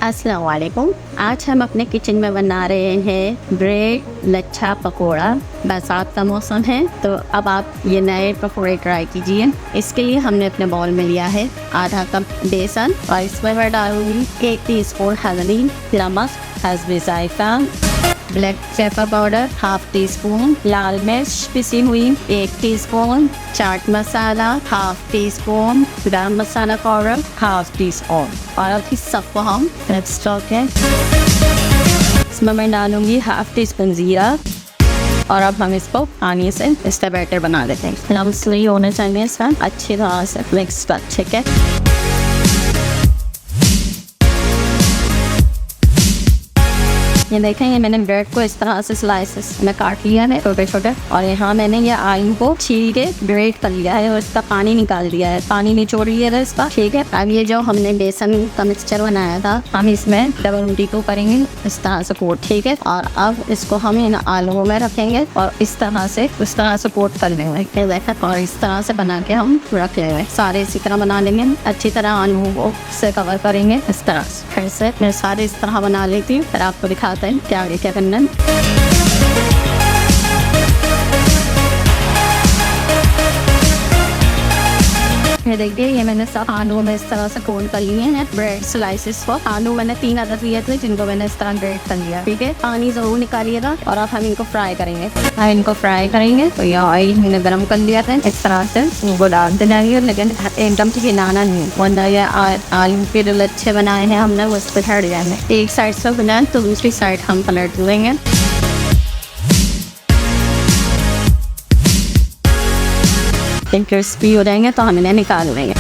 अस्सलाम वालेकुम। आज हम अपने किचन में बना रहे हैं ब्रेड लच्छा पकोड़ा। बरसात का मौसम है तो अब आप ये नए पकोड़े ट्राई कीजिए। इसके लिए हमने अपने बाउल में लिया है आधा कप बेसन और इसमें मैं डालूंगी 1 टीस्पून हल्दी, नमक, हस्बे जायका, black pepper powder half teaspoon, लाल मिर्च पिसी हुई 1 teaspoon, chaat masala half teaspoon, garam masala powder half teaspoon और अब इस सबको हम मिक्स करके इसमें मैं डालूंगी हाफ टी स्पून जीरा और अब हम इसको पानी से इसका बैटर बना देते हैं। लम्स नहीं होने चाहिए इसका, अच्छी तरह से मिक्स कर, ठीक है। ये देखें, ये मैंने ब्रेड को इस तरह से स्लाइसेस में काट लिया है छोटे छोटे और यहाँ मैंने ये आलू को छील के ब्रेड कर लिया है और इसका पानी निकाल दिया है, पानी निचोड़ लिया था इसका, ठीक है। अब ये जो हमने बेसन का मिक्सचर बनाया था हम इसमें डबल रोटी को करेंगे इस तरह से कोट, ठीक है। और अब इसको हम इन आलूओं में रखेंगे और इस तरह से कोट कर लेंगे और इस तरह से बना के हम रख लेंगे। सारे इसी तरह बना लेंगे, अच्छी तरह आलूओं को से कवर करेंगे इस तरह से। फिर से मैं सारे इस तरह बना लेती हूँ, फिर आपको दिखाते हैं क्या करना है। ये देखिए, ये मैंने सब आलू में इस तरह से कोट कर लिए हैं ब्रेड स्लाइसेस को। आलू मैंने 3 अदद लिए थे जिनको मैंने इस तरह ग्रेट कर लिया, ठीक है। पानी जरूर निकालिएगा और अब हम इनको फ्राई करेंगे। तो ये ऑयल मैंने गर्म कर लिया था, इस तरह से इनको डालते जाएंगे, लेकिन एकदम से हिलाना नहीं, वरना ये आलू के जो लच्छे बनाए हैं हमने वो उस पर हट जाएंगे। एक साइड से बनाए तो दूसरी साइड हम पलट देंगे। क्रिस्पी हो जाएंगे तो हम इन्हें निकाल लेंगे।